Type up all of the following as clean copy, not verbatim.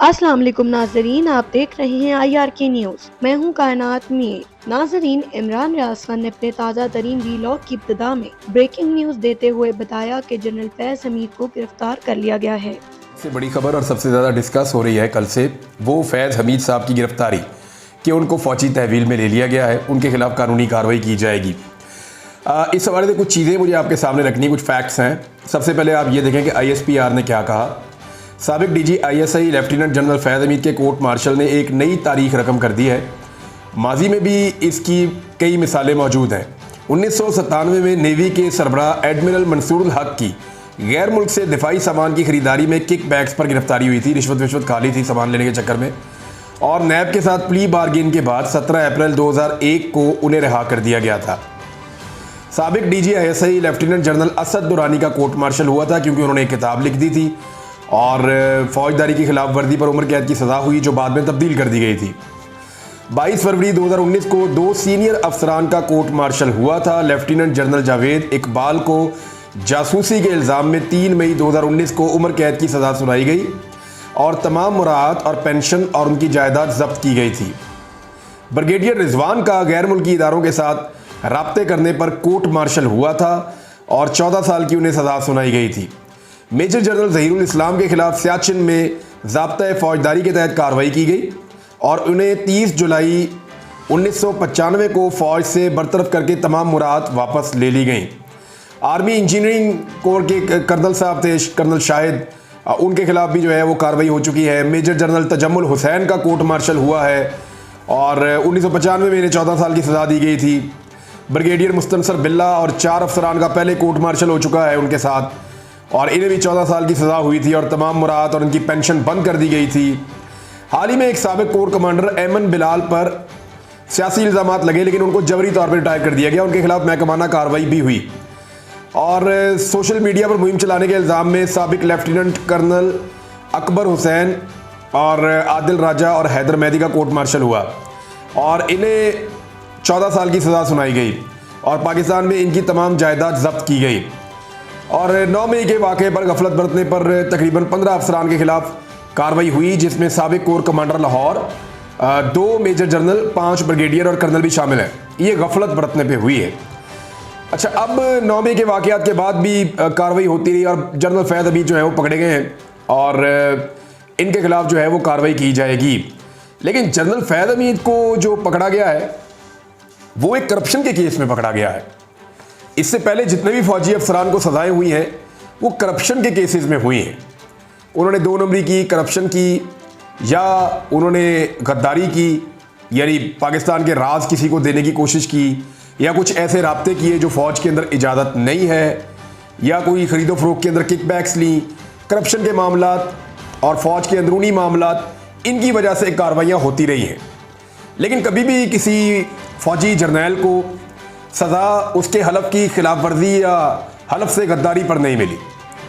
अस्सलाम वालेकुम नाजरीन, आप देख रहे हैं IRK न्यूज़। मैं हूं कायनात मीर। नाजरीन, इमरान रियाज खान ने अपने ताज़ा तरीन वीलॉग की इब्तिदा में ब्रेकिंग न्यूज़ देते हुए बताया कि जनरल फैज़ हमीद को गिरफ्तार कर लिया गया है। सबसे बड़ी खबर और सबसे ज़्यादा डिस्कस हो रही है कल से वो फैज़ हमीद साहब की गिरफ्तारी कि उनको फ़ौजी तहवील में ले लिया गया है, उनके खिलाफ कानूनी कार्रवाई की जाएगी। इस हवाले से कुछ चीज़ें मुझे आपके सामने रखनी, कुछ फैक्ट्स हैं। सबसे पहले आप ये देखें कि ISPR ने क्या कहा। साबिक DG ISI लेफ्टिनेंट जनरल फैज़ हमीद के कोर्ट मार्शल ने एक नई तारीख रकम कर दी है। माजी में भी इसकी कई मिसालें मौजूद हैं। 1997 में नेवी के सरबराह एडमिरल मंसूरुल हक की गैर मुल्क से दिफाई सामान की खरीदारी में किक बैक्स पर गिरफ्तारी हुई थी। रिश्वत खा ली थी सामान लेने के चक्कर में, और नैब के साथ प्ली बार्गेन के बाद 17 अप्रैल 2001 को उन्हें रिहा कर दिया गया था। साबिक DG ISI lieutenant general Asad Durrani का कोर्ट मार्शल हुआ था क्योंकि उन्होंने एक किताब लिख दी थी और फौजदारी की खिलाफ वर्दी पर उम्र कैद की सज़ा हुई, जो बाद में तब्दील कर दी गई थी। 22 फरवरी 2019 को 2 सीनियर अफसरान का कोर्ट मार्शल हुआ था। लेफ्टिनेंट जनरल जावेद इकबाल को जासूसी के इल्ज़ाम में 3 मई 2019 को उम्र कैद की सज़ा सुनाई गई और तमाम मुराद और पेंशन और उनकी जायदाद जब्त की गई थी। ब्रिगेडियर रिजवान का गैर मुल्की इदारों के साथ राब्ते करने पर कोर्ट मार्शल हुआ था और 14 साल की उन्हें सज़ा सुनाई गई थी। मेजर जनरल ज़हीरुल इस्लाम के खिलाफ सियाचिन में ज़ाब्ता फौजदारी के तहत कार्रवाई की गई और उन्हें 30 जुलाई 1995 को फ़ौज से बरतरफ करके तमाम मुराद वापस ले ली गई। आर्मी इंजीनियरिंग कोर के कर्नल साहब थे, कर्नल शाहिद, उनके खिलाफ भी जो है वो कार्रवाई हो चुकी है। मेजर जनरल तजम्मुल हुसैन का कोर्ट मार्शल हुआ है और 1995 में इन्हें 14 साल की सज़ा दी गई थी। ब्रिगेडियर मुस्तनसर बिल्ला और 4 अफसरान का पहले कोर्ट मार्शल हो चुका है उनके साथ, और इन्हें भी 14 साल की सज़ा हुई थी और तमाम मुराद और उनकी पेंशन बंद कर दी गई थी। हाल ही में एक साबिक कोर कमांडर ऐमन बिलाल पर सियासी इल्ज़ामात लगे, लेकिन उनको जबरी तौर पर रिटायर कर दिया गया। उनके खिलाफ महकमाना कार्रवाई भी हुई और सोशल मीडिया पर मुहिम चलाने के इल्ज़ाम में साबिक लेफ्टिनेंट कर्नल अकबर हुसैन और आदिल राजा और हैदर मेहदी का कोर्ट मार्शल हुआ और इन्हें 14 साल की सज़ा सुनाई गई और पाकिस्तान में इनकी तमाम जायदाद जब्त की गई। और 9 मई के वाक़े पर गफलत बरतने पर तकरीबन 15 अफसरान के खिलाफ कार्रवाई हुई, जिसमें साबिक corps commander Lahore, 2 major general, 5 brigadier और कर्नल भी शामिल हैं। ये गफलत बरतने पे हुई है। अच्छा, अब 9 मई के वाक़यात के बाद भी कार्रवाई होती रही और जनरल फैज़ हमीद जो है वो पकड़े गए हैं और इनके खिलाफ जो है वो कार्रवाई की जाएगी। लेकिन जनरल फैज़ हमीद को जो पकड़ा गया है वो एक करप्शन के केस में पकड़ा गया है। इससे पहले जितने भी फौजी अफसरान को सजाएं हुई हैं वो करप्शन के केसेस में हुई हैं। उन्होंने 2 नंबरी की, करप्शन की, या उन्होंने गद्दारी की, यानी पाकिस्तान के राज किसी को देने की कोशिश की, या कुछ ऐसे राब्ते किए जो फ़ौज के अंदर इजाज़त नहीं है, या कोई ख़रीदो फ़रोख्त के अंदर किकबैक्स ली। करप्शन के मामलात और फ़ौज के अंदरूनी मामलात, इनकी वजह से कार्रवाइयाँ होती रही हैं। लेकिन कभी भी किसी फ़ौजी जर्नैल को सज़ा उसके हलफ की खिलाफ वर्जी या हलफ से गद्दारी पर नहीं मिली,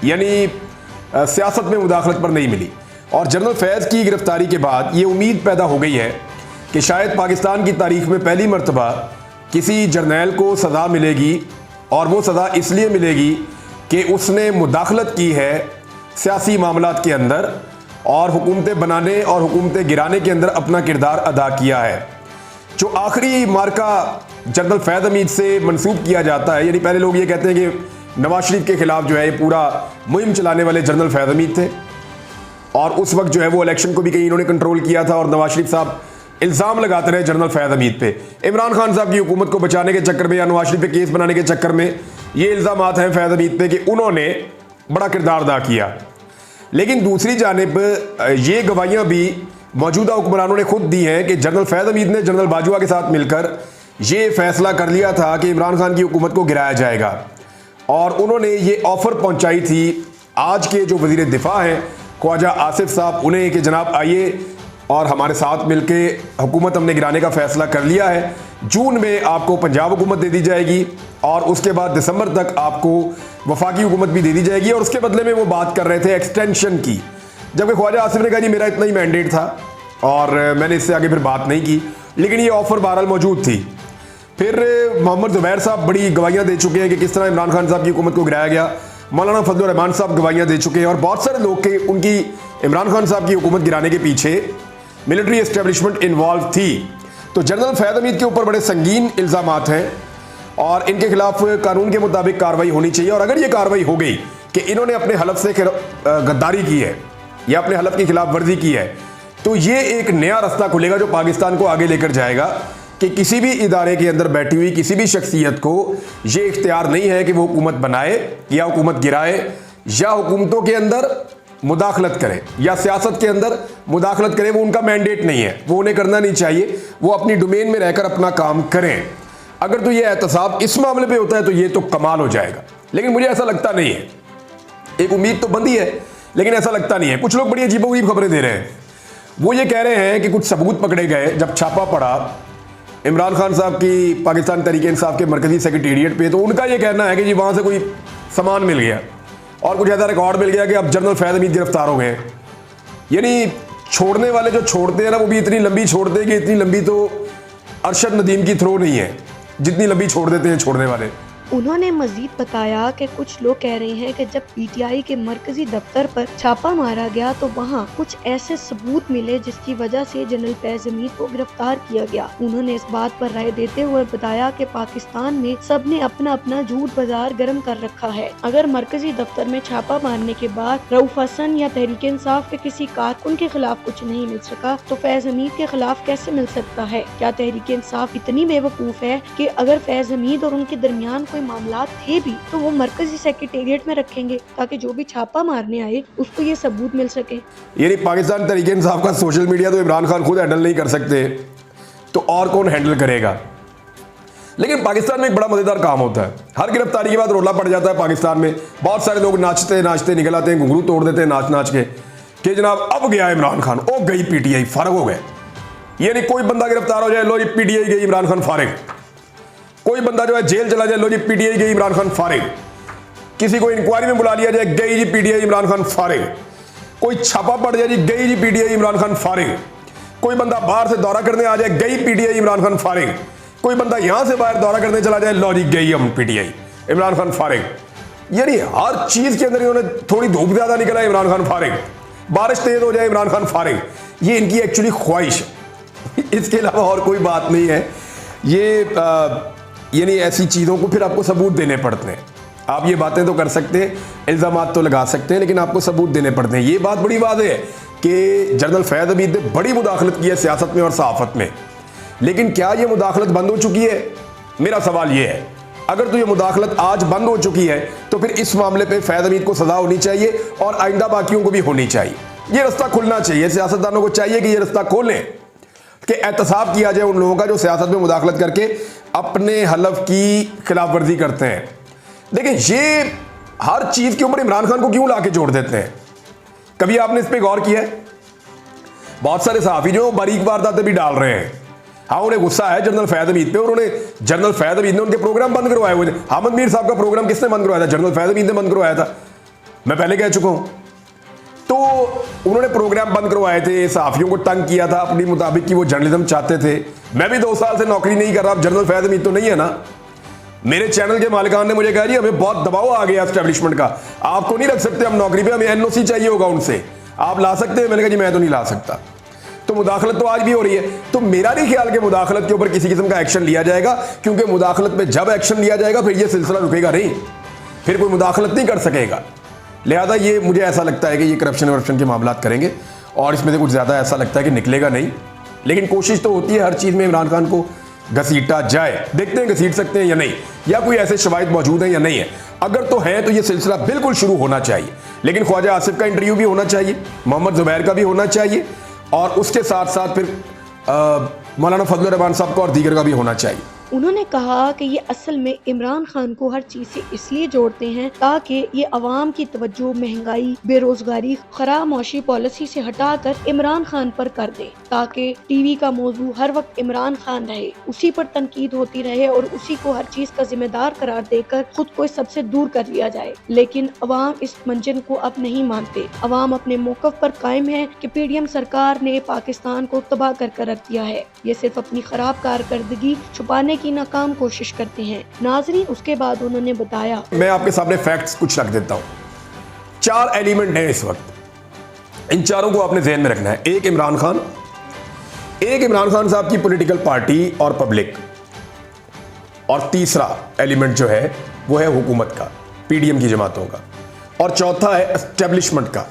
यानी सियासत में मुदाखलत पर नहीं मिली। और जनरल फैज़ की गिरफ्तारी के बाद ये उम्मीद पैदा हो गई है कि शायद पाकिस्तान की तारीख में पहली मर्तबा किसी जर्नैल को सज़ा मिलेगी, और वो सज़ा इसलिए मिलेगी कि उसने मुदाखलत की है सियासी मामलात के अंदर और हुकूमतें बनाने और हुकूमतें गिराने के अंदर अपना किरदार अदा किया है। जो आखिरी मार्का जनरल फैज़ हमीद से मंसूब किया जाता है, यानी पहले लोग ये कहते हैं कि नवाज शरीफ के खिलाफ जो है ये पूरा मुहिम चलाने वाले जनरल फैज़ हमीद थे, और उस वक्त जो है वो इलेक्शन को भी कहीं इन्होंने कंट्रोल किया था और नवाज शरीफ साहब इल्ज़ाम लगाते रहे जनरल फैज़ हमीद पे। इमरान खान साहब की हुकूमत को बचाने के चक्कर में या नवाज शरीफ पे केस बनाने के चक्कर में ये इल्ज़ामात हैं फैज़ हमीद पे कि उन्होंने बड़ा किरदार अदा किया। लेकिन दूसरी जानिब ये गवाहियाँ भी मौजूदा हुक्मरानों ने खुद दी हैं कि जनरल फैज़ हमीद ने जनरल बाजवा के साथ मिलकर ये फैसला कर लिया था कि इमरान खान की हुकूमत को गिराया जाएगा, और उन्होंने ये ऑफ़र पहुंचाई थी आज के जो वज़ीर दिफा हैं ख्वाजा आसिफ साहब, उन्हें कि जनाब आइए और हमारे साथ मिलके हुकूमत हमने गिराने का फ़ैसला कर लिया है। जून में आपको पंजाब हुकूमत दे दी जाएगी और उसके बाद दिसंबर तक आपको वफाकी हुकूमत भी दे दी जाएगी, और उसके बदले में वो बात कर रहे थे एक्सटेंशन की। जबकि ख्वाजा आसिफ ने कहा जी मेरा इतना ही मैंडेट था और मैंने इससे आगे फिर बात नहीं की, लेकिन ये ऑफ़र बहरहाल मौजूद थी। फिर मोहम्मद ज़ुबैर साहब बड़ी गवाहियाँ दे चुके हैं कि किस तरह इमरान खान साहब की हुकूमत को गिराया गया। मौलाना फजल रहमान साहब गवाहियाँ दे चुके हैं और बहुत सारे लोग के उनकी इमरान खान साहब की हुकूमत गिराने के पीछे मिलिट्री एस्टेब्लिशमेंट इन्वॉल्व थी। तो जनरल फैद हमीद के ऊपर बड़े संगीन इल्ज़ामात हैं और इनके खिलाफ कानून के मुताबिक कार्रवाई होनी चाहिए। और अगर ये कार्रवाई हो गई कि इन्होंने अपने हलफ से गद्दारी की है या अपने हलफ की खिलाफ वर्जी की है, तो ये एक नया रास्ता खुलेगा जो पाकिस्तान को आगे लेकर जाएगा कि किसी भी इदारे के अंदर बैठी हुई किसी भी शख्सियत को ये इख्तियार नहीं है कि वो हुकूमत बनाए या हुकूमत गिराए या हुकूमतों के अंदर मुदाखलत करे या सियासत के अंदर मुदाखलत करे। वो उनका मैंडेट नहीं है, वो उन्हें करना नहीं चाहिए। वो अपनी डोमेन में रहकर अपना काम करें। अगर तो ये एहतसाब इस मामले पे होता है तो ये तो कमाल हो जाएगा, लेकिन मुझे ऐसा लगता नहीं है। एक उम्मीद तो बंदी है लेकिन ऐसा लगता नहीं है। कुछ लोग बड़ी अजीबोगरीब खबरें दे रहे हैं। वो ये कह रहे हैं कि कुछ सबूत पकड़े गए जब छापा पड़ा इमरान खान साहब की पाकिस्तान तहरीक इंसाफ के मरकजी सेक्रेटेरिएट पे, तो उनका ये कहना है कि जी वहाँ से कोई सामान मिल गया और कुछ ऐसा रिकॉर्ड मिल गया कि अब जनरल फैद हमीद गिरफ्तार हो गए। यानी छोड़ने वाले जो छोड़ते हैं ना, वो भी इतनी लंबी छोड़ते हैं कि इतनी लंबी तो अरशद नदीम की थ्रो नहीं है जितनी लंबी छोड़ देते हैं छोड़ने वाले। उन्होंने मजीद बताया कि कुछ लोग कह रहे हैं कि जब पीटीआई के मरकजी दफ्तर पर छापा मारा गया तो वहाँ कुछ ऐसे सबूत मिले जिसकी वजह से जनरल फैज हमीद को गिरफ्तार किया गया। उन्होंने इस बात पर राय देते हुए बताया कि पाकिस्तान में सबने अपना अपना झूठ बाजार गर्म कर रखा है। अगर मरकजी दफ्तर में छापा मारने के बाद रऊफ हसन या तहरीक इंसाफ के किसी कारकुन के खिलाफ कुछ नहीं मिल सका तो फैज हमीद के खिलाफ कैसे मिल सकता है? क्या तहरीक इंसाफ इतनी बेवकूफ है कि अगर फैज हमीद और उनके दरमियान कोई मामला थे भी तो वो मरकजी सेक्रेटेरिएट में रखेंगे ताकि जो भी छापा मारने आए उसको ये सबूत मिल सके? यानी पाकिस्तान तहरीक इंसाफ का सोशल मीडिया तो इमरान खान खुद हैंडल नहीं कर सकते तो और कौन हैंडल करेगा? लेकिन पाकिस्तान में एक बड़ा मजेदार काम होता है। हर गिरफ्तारी के बाद रोला पड़ जाता है पाकिस्तान में। बहुत सारे लोग नाचते नाचते निकल आते हैं, घुंघरू तोड़ देते हैं नाच नाच के कि जनाब अब गया इमरान खान, ओ गई पीटीआई, फारग हो गए। यानी कोई बंदा गिरफ्तार हो जाए, लो जी पीटीआई गई, इमरान खान फारिग। कोई बंदा जो है जेल चला जाए, लो जी पीटीआई गई, इमरान खान फारिग। किसी को इंक्वायरी में बुला लिया जाए, गई जी पीटीआई, इमरान खान फारिग। कोई छापा पड़ जाए जी, गई जी पीटीआई, इमरान खान फारिग। कोई बंदा बाहर से दौरा करने आ जाए, गई पीटीआई, इमरान खान फारिग। कोई बंदा यहां से बाहर दौरा करने चला जाए, लो जी गई हम पीटीआई, इमरान खान फारिग। यानी हर चीज के अंदर इन्होंने थोड़ी धूप ज्यादा निकला, इमरान खान फारिग। बारिश तेज हो जाए, इमरान खान फारिग। ये इनकी एक्चुअली ख्वाहिश है, इसके अलावा और कोई बात नहीं है। ये यानी ऐसी चीज़ों को फिर आपको सबूत देने पड़ते हैं। आप ये बातें तो कर सकते हैं, इल्ज़ामात तो लगा सकते हैं, लेकिन आपको सबूत देने पड़ते हैं। ये बात बड़ी वाज़ेह है कि जनरल फैद हमीद ने बड़ी मुदाखलत की है सियासत में और सहाफ़त में, लेकिन क्या ये मुदाखलत बंद हो चुकी है? मेरा सवाल ये है। अगर तो ये मुदाखलत आज बंद हो चुकी है तो फिर इस मामले पर फैद हमीद को सज़ा होनी चाहिए और आइंदा बाकियों को भी होनी चाहिए। ये रास्ता खुलना चाहिए, सियासतदानों को चाहिए कि ये रास्ता खोलें कि एहतसाब किया जाए उन लोगों का जो सियासत में मुदाखलत करके अपने हलफ की खिलाफ वर्जी करते हैं। लेकिन ये हर चीज के ऊपर इमरान खान को क्यों लाके जोड़ देते हैं? कभी आपने इस पे गौर किया है? बहुत सारे सहाफी जो बारीक वारदातें भी डाल रहे हैं। हाँ, उन्हें गुस्सा है जनरल फैद हमीद पे और उन्हें जनरल फैद हमीद ने उनके प्रोग्राम बंद करवाए हुए थे। हामिद मीर साहब का प्रोग्राम किसने बंद करवाया था? जनरल फैद हमीद ने बंद करवाया था, मैं पहले कह चुका हूं। तो उन्होंने प्रोग्राम बंद करवाए थे, सहाफियों को तंग किया था अपनी मुताबिक कि वो जर्नलिज्म चाहते थे। मैं भी 2 साल से नौकरी नहीं कर रहा, जनरल फैद हमीद तो नहीं है ना। मेरे चैनल के मालिकान ने मुझे कहा जी हमें बहुत दबाव आ गया एस्टेब्लिशमेंट का, आपको नहीं रख सकते हम नौकरी पे, हमें एनओसी चाहिए होगा उनसे, आप ला सकते हैं? मैंने कहा जी मैं तो नहीं ला सकता। तो मुदाखलत तो आज भी हो रही है। तो मेरा नहीं ख्याल कि मुदाखलत के ऊपर किसी किस्म का एक्शन लिया जाएगा, क्योंकि मुदाखलत पे जब एक्शन लिया जाएगा फिर ये सिलसिला रुकेगा नहीं, फिर कोई मुदाखलत नहीं कर सकेगा। लिहाजा ये मुझे ऐसा लगता है कि ये करप्शन के मामला करेंगे और इसमें से कुछ ज़्यादा ऐसा लगता है कि निकलेगा नहीं। लेकिन कोशिश तो होती है हर चीज़ में इमरान खान को घसीटा जाए। देखते हैं घसीट सकते हैं या नहीं, या कोई ऐसे शवाहिद मौजूद हैं या नहीं है। अगर तो है तो ये सिलसिला बिल्कुल शुरू होना चाहिए। लेकिन ख्वाजा आसिफ का इंटरव्यू भी होना चाहिए, मोहम्मद जुबैर का भी होना चाहिए, और उसके साथ साथ फिर मौलाना फजल रहमान साहब का और दीगर का भी होना चाहिए। उन्होंने कहा कि ये असल में इमरान खान को हर चीज से इसलिए जोड़ते हैं ताकि ये अवाम की तवज्जो महंगाई, बेरोजगारी, खराब मौशी पॉलिसी से हटाकर इमरान खान पर कर दे, ताकि टीवी का मौजू हर वक्त इमरान खान रहे, उसी पर तनकीद होती रहे और उसी को हर चीज का जिम्मेदार करार देकर खुद को सबसे दूर कर लिया जाए। लेकिन अवाम इस मंजन को अब नहीं मानते। अवाम अपने मौक़िफ़ पर कायम है कि पीडीएम सरकार ने पाकिस्तान को तबाह कर रख दिया है। ये सिर्फ अपनी खराब कारकर्दगी छुपाने की नाकाम कोशिश करते हैं। नाज़रीन, उसके बाद उन्होंने बताया, मैं आपके सामने फैक्ट्स कुछ रख देता हूँ। 4 एलिमेंट हैं इस वक्त। इन चारों को आपने जहन में रखना है। एक इमरान खान साहब की पॉलिटिकल पार्टी और पब्लिक, और तीसरा एलिमेंट जो है वो है हुकूमत का, पीडीएम की जमातों का, और चौथा है एस्टेब्लिशमेंट का।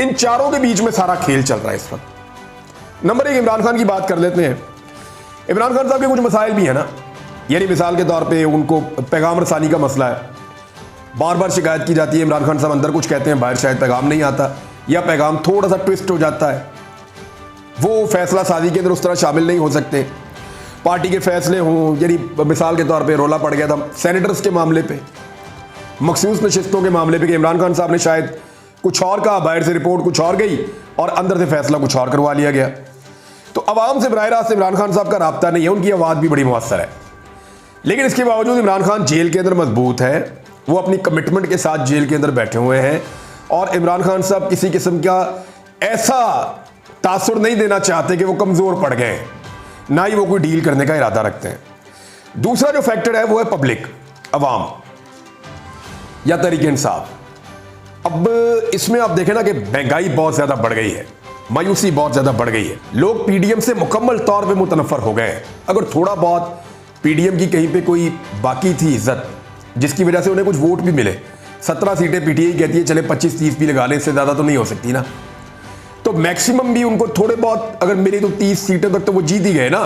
इन चारों के बीच में सारा खेल चल रहा है इस वक्त। नंबर एक, इमरान खान की बात कर लेते हैं। इमरान खान साहब के कुछ मसाइल भी है ना, यानी मिसाल के तौर पे उनको पैगाम रसानी का मसला है। बार बार शिकायत की जाती है इमरान खान साहब अंदर कुछ कहते हैं, बाहर शायद पैगाम नहीं आता, या पैगाम थोड़ा सा ट्विस्ट हो जाता है, वो फैसला साजी के अंदर उस तरह शामिल नहीं हो सकते। पार्टी के फैसले हों, यानी मिसाल के तौर पे रोला पड़ गया था सेनेटर्स के मामले पे, मखसूस नशिस्तों के मामले पे, कि इमरान खान साहब ने शायद कुछ और कहा, बाहर से रिपोर्ट कुछ और गई और अंदर से फैसला कुछ और करवा लिया गया। तो अवाम से बराह रास्त इमरान खान साहब का राब्ता नहीं है, उनकी आवाज़ भी बड़ी मुअस्सर है। लेकिन इसके बावजूद इमरान खान जेल के अंदर मजबूत है, वो अपनी कमिटमेंट के साथ जेल के अंदर बैठे हुए हैं, और इमरान खान साहब किसी किस्म का ऐसा तासुर नहीं देना चाहते कि वो कमज़ोर पड़ गए, ना ही वो कोई डील करने का इरादा रखते हैं। दूसरा जो फैक्टर है वो है पब्लिक, अवाम या तहरीक इंसाफ। अब इसमें आप देखें ना कि महंगाई बहुत ज़्यादा बढ़ गई है, मायूसी बहुत ज़्यादा बढ़ गई है, लोग पीडीएम से मुकम्मल तौर पे मुतनफ़र हो गए हैं। अगर थोड़ा बहुत पीडीएम की कहीं पे कोई बाकी थी इज्जत, जिसकी वजह से उन्हें कुछ वोट भी मिले, 17 सीटें पीटीआई कहती है चले 25-30 भी लगा लें, इससे ज़्यादा तो नहीं हो सकती ना, तो मैक्सिमम भी उनको थोड़े बहुत अगर मिली तो 30 सीटें तक तो वो जीत ही गए ना,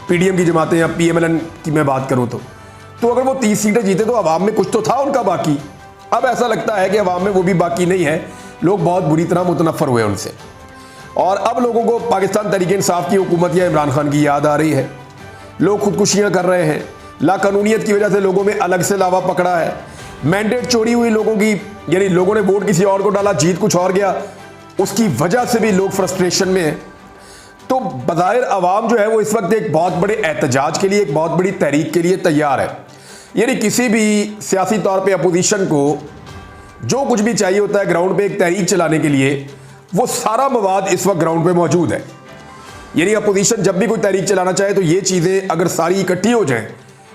पीडीएम की जमातें या पीएमएलएन की मैं बात करूँ तो अगर वो 30 सीटें जीते तो अवाम में कुछ तो था उनका बाकी। अब ऐसा लगता है कि अवाम में वो भी बाकी नहीं है, लोग बहुत बुरी तरह मुतनफ़र हुए उनसे, और अब लोगों को पाकिस्तान तहरीक इंसाफ की हुकूमत या इमरान खान की याद आ रही है। लोग खुदकुशियाँ कर रहे हैं, लाकानूनियत की वजह से लोगों में अलग से लावा पकड़ा है, मैंडेट चोरी हुई लोगों की, यानी लोगों ने वोट किसी और को डाला, जीत कुछ और गया, उसकी वजह से भी लोग फ्रस्ट्रेशन में हैं। तो बज़ाहिर अवाम जो है वो इस वक्त एक बहुत बड़े एहतजाज के लिए, एक बहुत बड़ी तहरीक के लिए तैयार है। यानी किसी भी सियासी तौर पे अपोजिशन को जो कुछ भी चाहिए होता है ग्राउंड पे एक तहरीक चलाने के लिए, वो सारा मवाद इस वक्त ग्राउंड पे मौजूद है। यानी अपोजिशन जब भी कोई तहरीक चलाना चाहे तो ये चीज़ें अगर सारी इकट्ठी हो जाएं,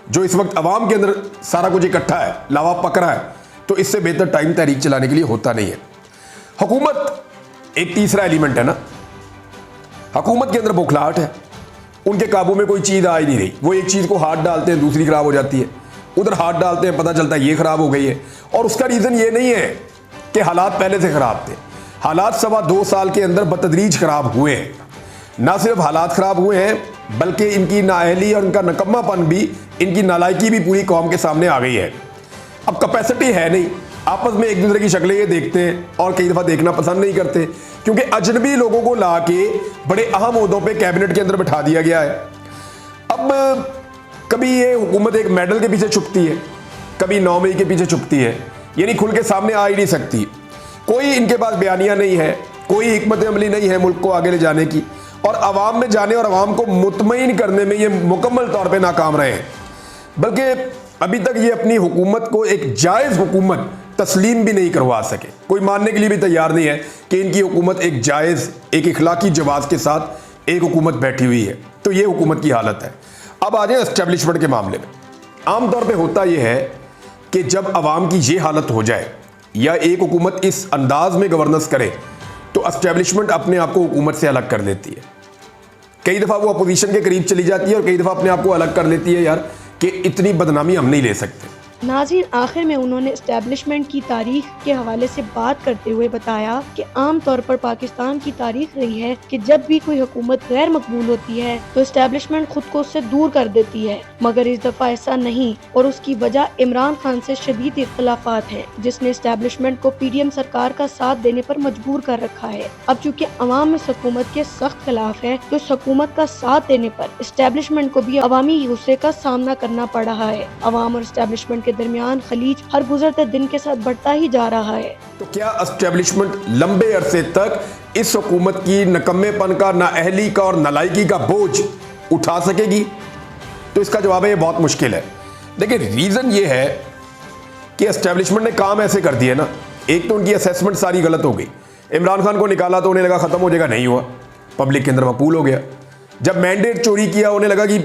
जो इस वक्त अवाम के अंदर सारा कुछ इकट्ठा है, लावा पक रहा है, तो इससे बेहतर टाइम तहरीक चलाने के लिए होता नहीं है। हुकूमत एक तीसरा एलिमेंट है ना, हुकूमत के अंदर बौखलाहट है, उनके काबू में कोई चीज़ आ ही नहीं रही। वो एक चीज़ को हाथ डालते हैं दूसरी खराब हो जाती है, उधर हाथ डालते हैं पता चलता है ये खराब हो गई है। और उसका रीज़न ये नहीं है कि हालात पहले से ख़राब थे, हालात 2.25 साल के अंदर बतदरीज ख़राब हुए हैं। ना सिर्फ हालात ख़राब हुए हैं बल्कि इनकी नाअहली और इनका नकम्मापन भी, इनकी नालायकी भी पूरी कौम के सामने आ गई है। अब कैपेसिटी है नहीं, आपस में एक दूसरे की शक्लें ये देखते हैं और कई दफ़ा देखना पसंद नहीं करते, क्योंकि अजनबी लोगों को ला के बड़े अहम ओहदों पे कैबिनेट के अंदर बिठा दिया गया है। अब कभी ये हुकूमत एक मेडल के पीछे छुपती है, कभी 9 मई के पीछे छुपती है, यानी खुल के सामने आ ही नहीं सकती। कोई इनके पास बयानिया नहीं है, कोई हिकमत अमली नहीं है मुल्क को आगे ले जाने की, और आवाम में जाने और आवाम को मुतमईन करने में ये मुकम्मल तौर पे नाकाम रहे हैं। बल्कि अभी तक ये अपनी हुकूमत को एक जायज़ हुकूमत तस्लीम भी नहीं करवा सके, कोई मानने के लिए भी तैयार नहीं है कि इनकी हुकूमत एक जायज़, एक इखलाकी जवाज़ के साथ एक हुकूमत बैठी हुई है। तो ये हुकूमत की हालत है। अब आ जाए एस्टेब्लिशमेंट के मामले में। आमतौर पे होता यह है कि जब अवाम की ये हालत हो जाए या एक हुकूमत इस अंदाज में गवर्नेंस करे तो एस्टेब्लिशमेंट अपने आप को हुकूमत से अलग कर लेती है। कई दफ़ा वो अपोजिशन के करीब चली जाती है और कई दफ़ा अपने आप को अलग कर लेती है यार कि इतनी बदनामी हम नहीं ले सकते। नाज़रीन, आखिर में उन्होंने एस्टेब्लिशमेंट की तारीख के हवाले से बात करते हुए बताया कि आम तौर पर पाकिस्तान की तारीख रही है कि जब भी कोई हुकूमत गैर मकबूल होती है तो एस्टेब्लिशमेंट खुद को उससे दूर कर देती है, मगर इस दफा ऐसा नहीं, और उसकी वजह इमरान खान से शदीद इख्तलाफात हैं, जिसने एस्टेब्लिशमेंट को पीडीएम सरकार का साथ देने पर मजबूर कर रखा है। अब चूँकि अवाम इस हुकूमत के सख्त खिलाफ है तो इस हुकूमत का साथ देने पर एस्टेब्लिशमेंट को भी अवामी गुस्से का सामना करना पड़ रहा है। अवाम और एस्टेब्लिशमेंट के दरमियान खलीज हर गुजरते दिन के साथ बढ़ता ही जा रहा है। तो क्या एस्टेब्लिशमेंट लंबे अरसे तक इस हुकूमत की नकम्मेपन का, नाअहली का और नालायकी का बोझ उठा सकेगी? तो इसका जवाब है ये बहुत मुश्किल है। देखिए, रीजन ये है कि एस्टेब्लिशमेंट ने काम ऐसे कर दिया ना, एक तो उनकी असेसमेंट सारी गलत हो गई। इमरान खान को निकाला तो उन्हें लगा खत्म हो जाएगा, नहीं हुआ, पब्लिक के अंदर मकबूल हो गया। जब मैंडेट चोरी किया उन्हें लगा कि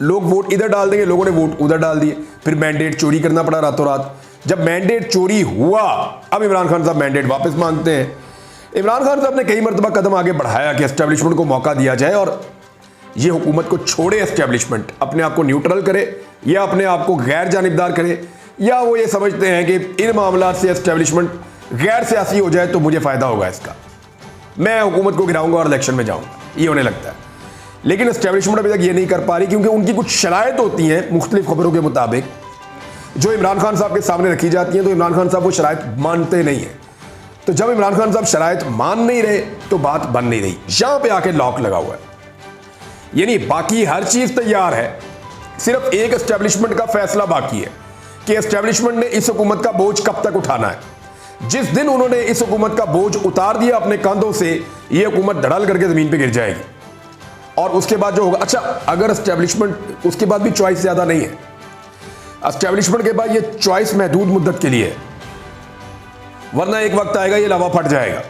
लोग वोट इधर डाल देंगे, लोगों ने वोट उधर डाल दिए, फिर मैंडेट चोरी करना पड़ा रातों रात। जब मैंडेट चोरी हुआ अब इमरान खान साहब मैंडेट वापस मांगते हैं। इमरान खान साहब ने कई मरतबा कदम आगे बढ़ाया कि एस्टेब्लिशमेंट को मौका दिया जाए और ये हुकूमत को छोड़े, एस्टेब्लिशमेंट अपने आप को न्यूट्रल करे या अपने आप को गैर जानिबदार करे, या वो ये समझते हैं कि इन मामला से एस्टेब्लिशमेंट गैर सियासी हो जाए तो मुझे फ़ायदा होगा इसका, मैं हुकूमत को गिराऊंगा और इलेक्शन में जाऊंगा, ये उन्हें लगता है। लेकिन एस्टेब्लिशमेंट अभी तक ये नहीं कर पा रही क्योंकि उनकी कुछ शराइत होती हैं मुख्तलिफ खबरों के मुताबिक जो इमरान खान साहब के सामने रखी जाती हैं, तो इमरान खान साहब वो शराइत मानते नहीं हैं। तो जब इमरान खान साहब शराइत मान नहीं रहे तो बात बन नहीं रही, यहां पे आके लॉक लगा हुआ है। यानी बाकी हर चीज तैयार है, सिर्फ एक एस्टेब्लिशमेंट का फैसला बाकी है कि एस्टेब्लिशमेंट ने इस हुकूमत का बोझ कब तक उठाना है। जिस दिन उन्होंने इस हुकूमत का बोझ उतार दिया अपने कंधों से, यह हुकूमत धड़ल करके जमीन पे गिर जाएगी। और उसके बाद जो होगा, अच्छा अगर एस्टेब्लिशमेंट, उसके बाद भी चॉइस ज्यादा नहीं है, एस्टेब्लिशमेंट के बाद ये चॉइस महदूद मुद्दत के लिए है, वरना एक वक्त आएगा ये लावा फट जाएगा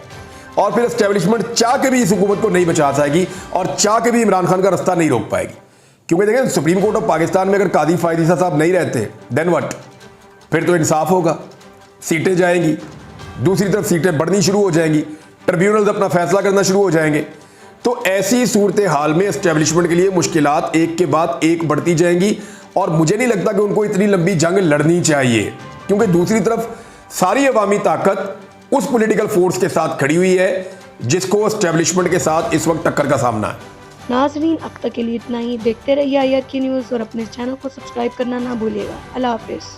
और फिर एस्टेब्लिशमेंट चाह के भी इस हुकूमत को नहीं बचा सकेगी और चाह के भी इमरान खान का रास्ता नहीं रोक पाएगी। क्योंकि देखें, सुप्रीम कोर्ट ऑफ पाकिस्तान में अगर कादी फायद साहब नहीं रहते देन व्हाट, फिर तो इंसाफ होगा, सीटें जाएंगी, दूसरी तरफ सीटें बढ़नी शुरू हो जाएंगी, ट्रिब्यूनल्स अपना फैसला करना शुरू हो जाएंगे। तो ऐसी सूरत हाल में एस्टेब्लिशमेंट के लिए मुश्किलात एक के बाद एक बढ़ती जाएंगी और मुझे नहीं लगता कि उनको इतनी लंबी जंग लड़नी चाहिए, क्योंकि दूसरी तरफ सारी अवामी ताकत उस पॉलिटिकल फोर्स के साथ खड़ी हुई है जिसको एस्टेब्लिशमेंट के साथ इस वक्त टक्कर का सामना है। नाजरीन, अब तक के लिए इतना ही। देखते रहिए IRK न्यूज़ और अपने चैनल को सब्सक्राइब करना ना भूलिएगा। अल्लाह हाफिज़।